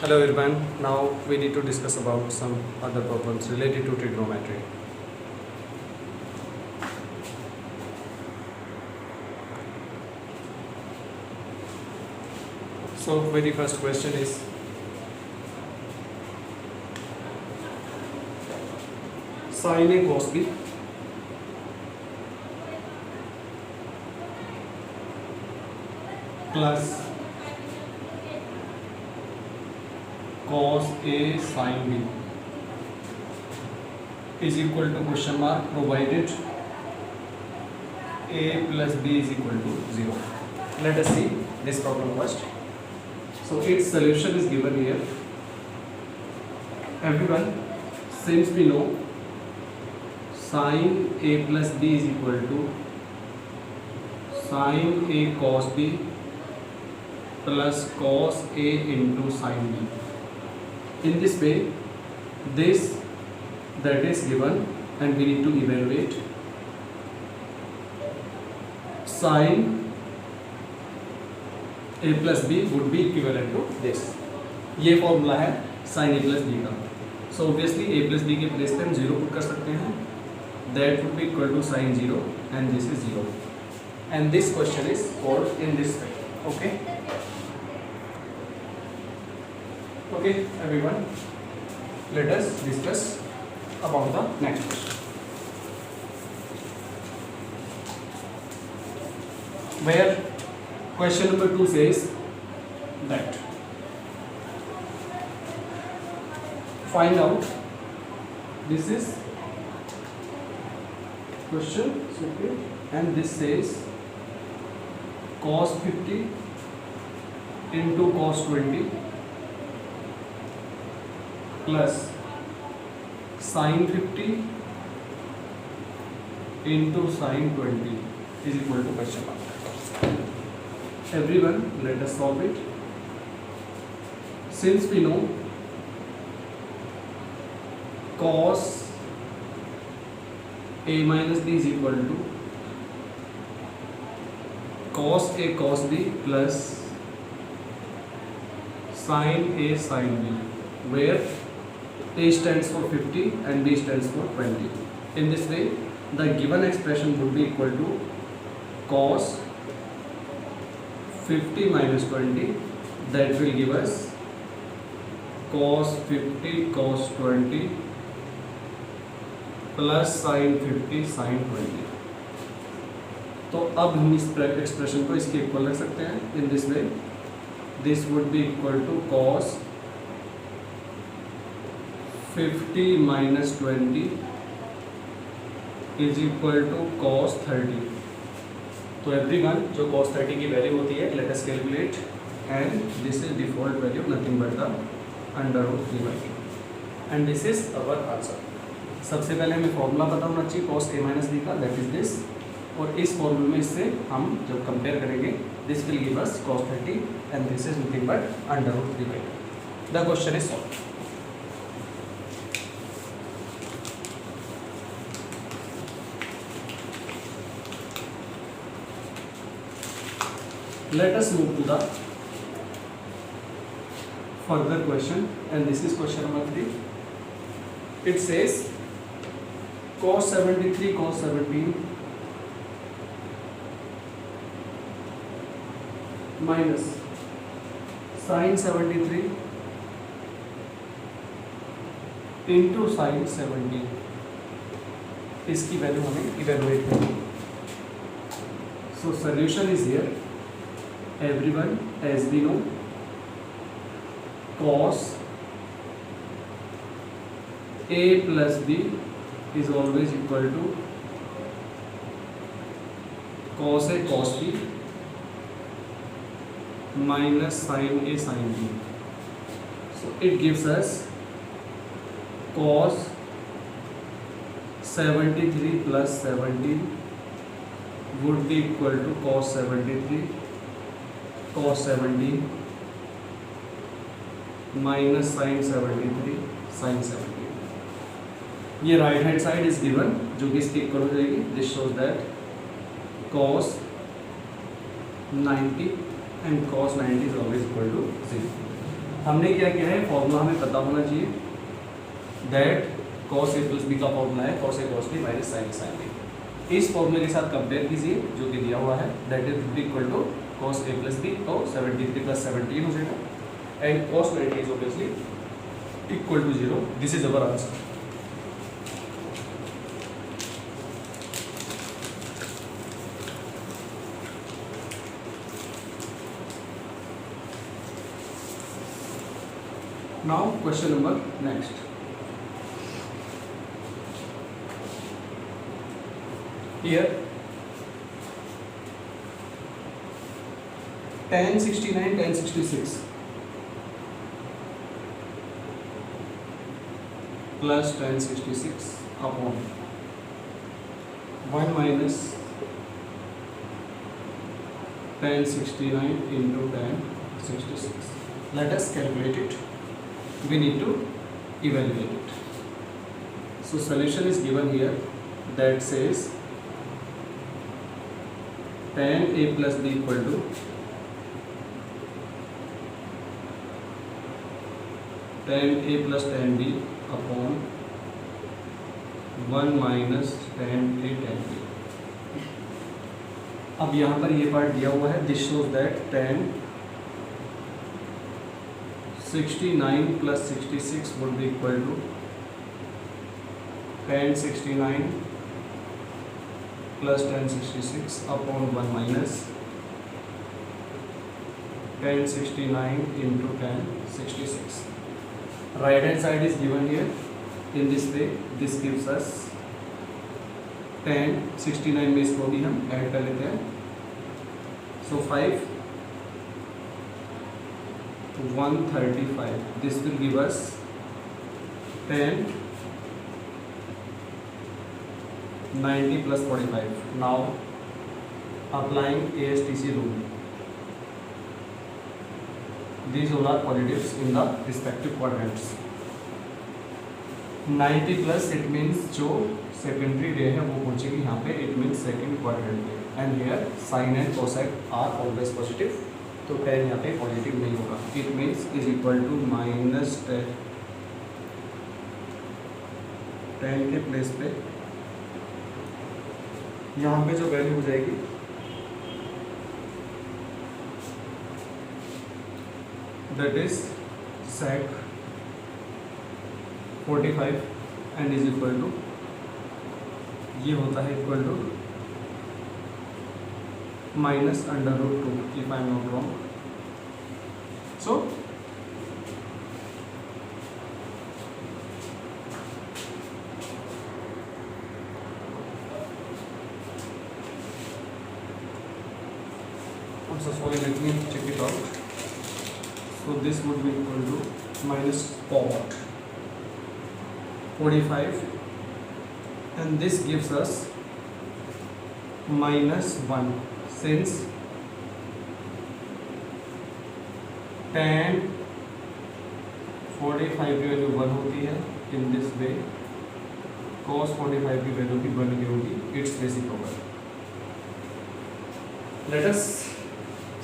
Hello everyone, now we need to discuss about some other problems related to trigonometry. So very first question is sin A cos B plus cos A sin B is equal to question mark provided A plus B is equal to 0. Let us see this problem first. So its solution is given here. Everyone, since we know sin A plus B is equal to sin A cos B plus cos A into sin B. In this way, this that is given and we need to evaluate sin A plus B would be equivalent to this. ये formula है sin A plus B का. So obviously A plus B के place पे हम 0 put कर सकते हैं. That would be equal to sin 0 and this is 0. And this question is solved in this way. Okay. Okay, everyone. Let us discuss about the next question. Where question number 2 says that find out, this is question, okay, and this says cos 50 into cos 20 plus sin 50 into sin 20 is equal to question mark. Everyone, let us solve it. Since we know cos A minus B is equal to cos A cos B plus sin A sin B, where A stands for 50 and B stands for 20. In this way, the given expression would be equal to cos 50 minus 20. That will give us cos 50 cos 20 plus sin 50 sin 20. तो अब हम इस expression को इसके equal रख सकते हैं. In this way this would be equal to cos 50 minus 20 is equal to cos 30. तो एवरीवन, जो cos 30 की वैल्यू होती है, let us calculate, and this is default value, nothing but the under root 3/2, and this is our answer. सबसे पहले हमें formula पता होना चाहिए cos A minus B का, that is this, और इस फॉर्मूले में इससे हम जब कंपेयर करेंगे, this will give us cos 30 and this is nothing but under root 3/2. The question is solved. Let us move to the further question, and this is question number 3. It says cos 73 cos 17 minus sin 73 into sin 17. इसकी value हमें evaluate करनी है. So solution is here. Everyone, as we know, cos A plus B is always equal to cos A cos B minus sin A sin B. So it gives us cos 73 plus 17 would be equal to cos 73 cos 17 minus sin 73 sin 17. ये right hand side is given, जो कि इसकी equal हो जाएगी. This shows that cos 90 and cos 90 is always equal to 0. हमने क्या किया है, फॉर्मूला हमें पता होना चाहिए that cos a plus b का फॉर्मूला है cos a cos b minus sin a sin b। इस फॉर्मूले के साथ कंपेयर कीजिए जो कि दिया हुआ है, that is equal to cos a plus b, तो 73 प्लस 17 हो जाएगा and cos 90 is obviously equal to 0। This is our answer. Now question number next. Here tan 69 tan 66 plus tan 66 upon 1 minus tan 69 into tan 66. Let us calculate it. We need to evaluate it. So solution is given here that says tan a plus b equal to tan a plus tan b upon 1 minus tan a tan b। अब यहाँ पर ये part दिया हुआ है, this shows that tan 69 plus 66 would be equal to tan 69 plus tan 66 upon 1 minus tan 69 into tan 66. Right hand side is given here in this way. This gives us tan 69 में इसको भी हम add कर लेते हैं, so 5 135. This will give us tan 90 plus 45. Now applying ASTC rule, these all are positives in the respective quadrants. 90 plus it means जो secondary ray है वो पहुंचेगी यहाँ पे, it means second quadrant पे, and here sin and cosec are always positive, तो tan यहाँ पे पॉजिटिव नहीं होगा। It means is equal to minus tan के प्लेस पे यहाँ पे जो वैल्यू हो जाएगी that is sec 45 and is equal to, ये होता है equal to minus under root 2 if I am not wrong. So I'm so sorry, let me check it out. So this would be equal to minus cot 45 and this gives us minus 1 since tan 45 की value 1 होती है, in this way cos 45 की value भी 1 की होगी, its reciprocal. Let us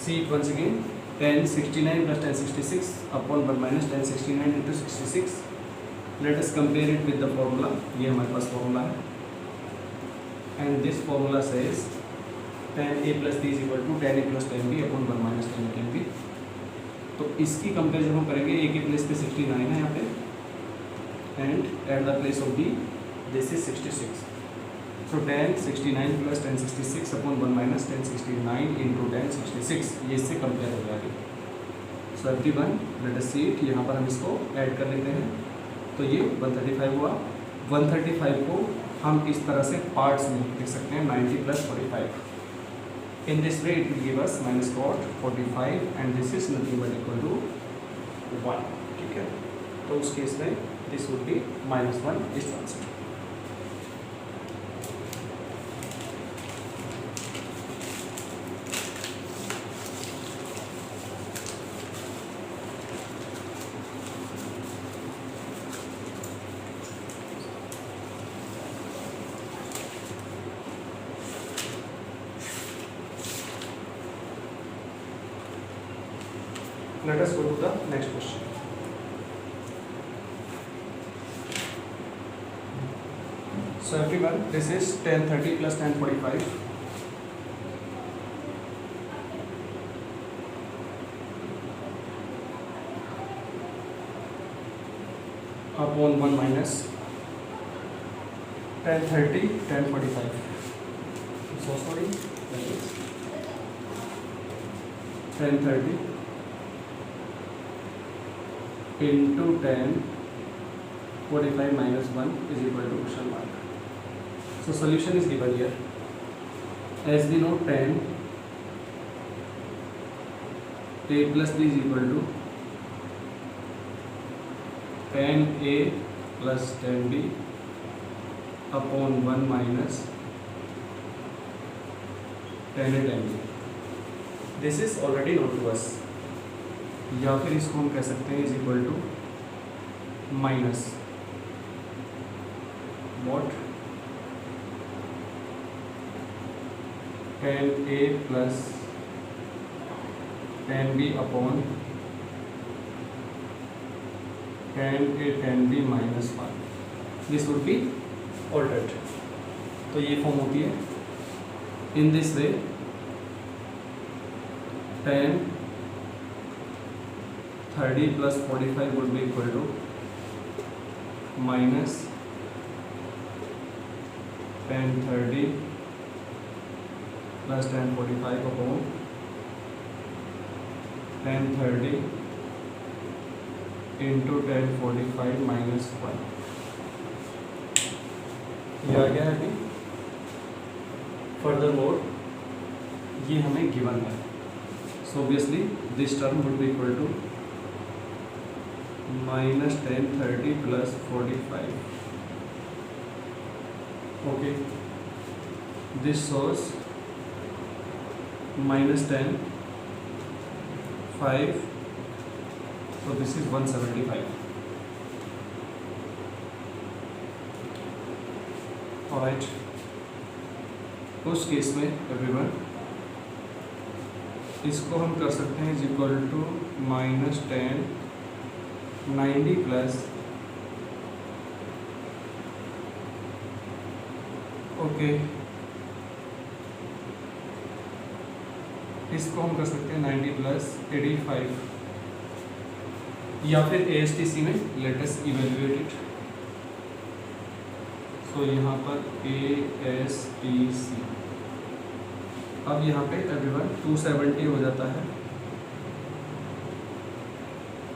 see it once again. Tan 69 plus tan 66 upon 1 minus tan 69 into 66. Let us compare it with the formula. ये हमारे पास formula है and this formula says tan a plus b is equal to tan a plus tan b upon 1 minus tan a tan b। तो इसकी comparison हम करेंगे, a के place पे 69 है यहाँ पे and at the place of b this is 66। So tan 69 plus tan 66 upon 1 minus tan 69 into tan 66, ये इससे कंपेयर हो जाएगी। So everyone let us see it, यहाँ पर हम इसको ऐड कर लेते हैं, तो ये 135 हुआ। 135 को हम इस तरह से पार्ट्स में लिख सकते हैं 90 plus 45। In this way it will give us minus cot 45 and this is nothing but equal to 1। ठीक है, तो उस केस में this would be -1 is the answer। Let us go to the next question. So everyone, this is tan 30 plus tan 45 upon 1 minus tan 30 tan 45. I'm so sorry. Tan 30 into tan 45 minus 1 is equal to question mark. So solution is given here. As we know, tan a plus b is equal to tan a plus tan b upon 1 minus tan a tan b. This is already known to us. या फिर इसको हम कह सकते हैं is equal to minus what tan a plus tan b upon tan a tan b minus 1. This would be altered. तो ये form होती है. In this way, tan 30 plus 45 would be equal to minus tan 30 plus tan 45 upon tan 30 into tan 45 minus 1. ये आ गया है अभी. Further more ये हमें गिवन है. So obviously this term would be equal to minus tan 30 plus 45. Okay, this shows minus tan 5, so this is 175. Alright, उस case में everyone इसको हम कर सकते हैं is equal to minus tan 90 plus okay इसको हम कर सकते हैं 90 प्लस 85 या फिर ASTC में लेट अस इवेल्युएट इट. सो यहाँ पर ASTC अब यहाँ पे एवरीवन 270 हो जाता है.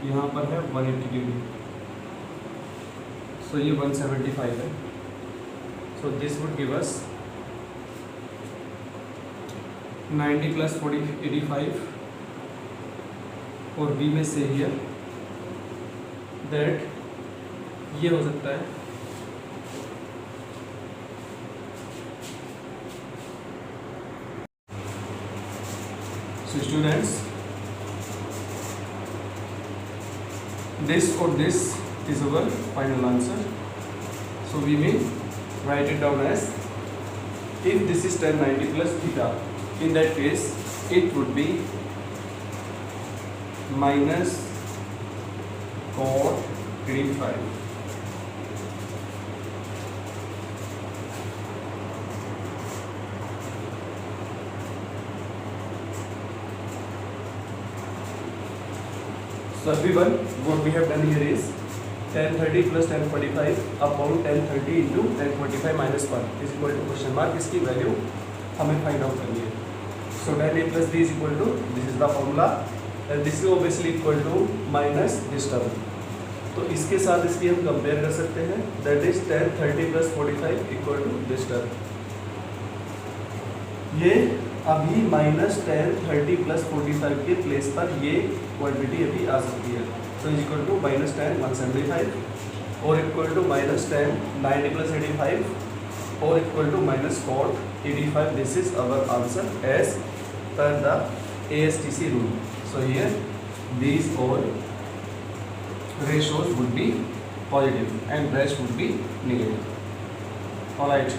यहाँ पर है 180 डिग्री. सो ये 175 है. So this would give us 90 plus 85 और बी में से हियर दैट ये हो सकता है so students this or this is our final answer. So we may write it down as if this is tan 90 plus theta, in that case it would be minus cot 85. So everyone, what we have done here is tan 30 plus tan 45 upon tan 30 into tan 45 minus 1 is equal to question mark. इसकी value हमें find out करनी है. So tan a plus b is equal to, this is the formula, and this is obviously equal to minus this term. तो इसके साथ इसकी हम compare कर सकते हैं. That is tan 30 plus 45 equal to this term. ये अभी माइनस tan 30 प्लस 45 के प्लेस पर ये क्वांटिटी अभी आ सकती है. So is equal to minus tan 175 और equal to minus tan 90 plus 85 और equal to minus cot 85. This is our answer as per the ASTC rule. So here these all ratios would be positive and rest would be negative. Alright,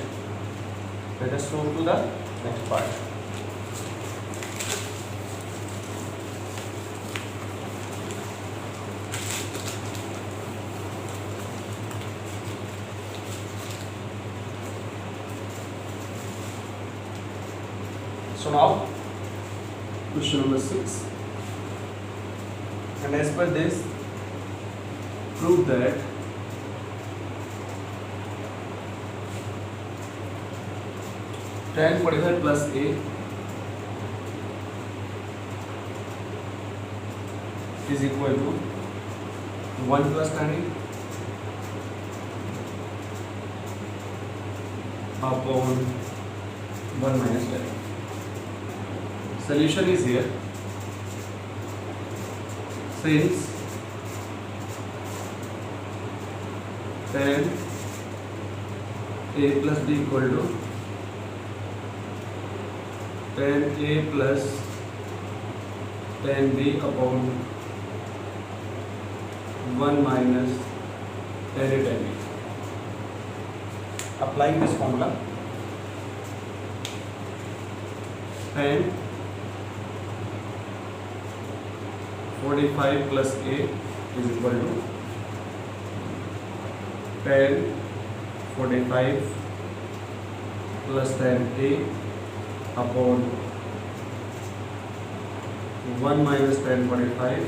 let us move to the next part. So now question number 6, and as per this, prove that tan 45 plus a is equal to 1 plus tan a upon 1 minus tan a. Solution is here. Since tan a plus b equal to tan a plus tan b upon 1 minus tan a tan b. Applying this formula, tan 45 plus a is equal to tan 45 plus tan a upon 1 minus tan 45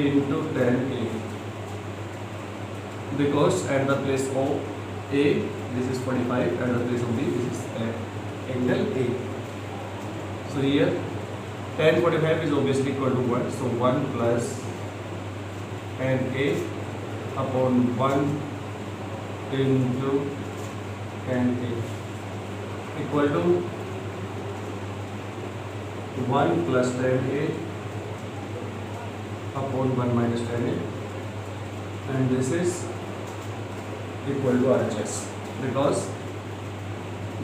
into tan a, because at the place of a this is 45, at the place of b this is angle a. So here tan 45 is obviously equal to 1, so 1 plus tan a upon 1 into tan a equal to 1 plus tan a upon 1 minus tan a, and this is equal to RHS because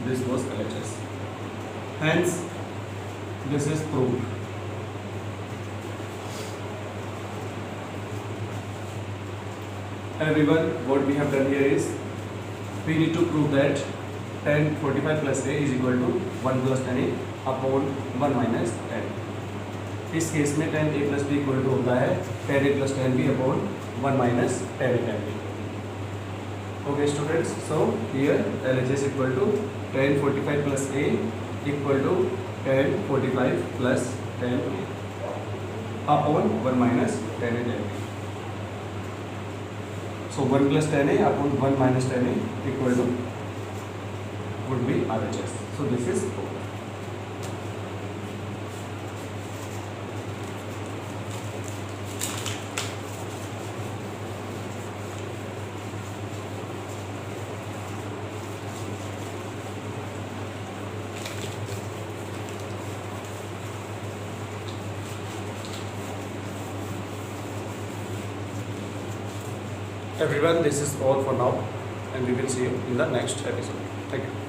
this was LHS. Hence this is proved. Everyone, what we have done here is we need to prove that tan 45 plus a is equal to 1 plus tan a upon 1 minus tan. इस case में tan a plus b equal to होता है tan a plus tan b upon 1 minus tan a tan b. Okay students, so here LHS equal to tan 45 plus a equal to tan 45 plus tan a upon 1 minus tan a tan b. So 1 plus tan a upon 1 minus tan a equal to would be RHS. So this is proved. Everyone, this is all for now, and we will see you in the next episode. Thank you.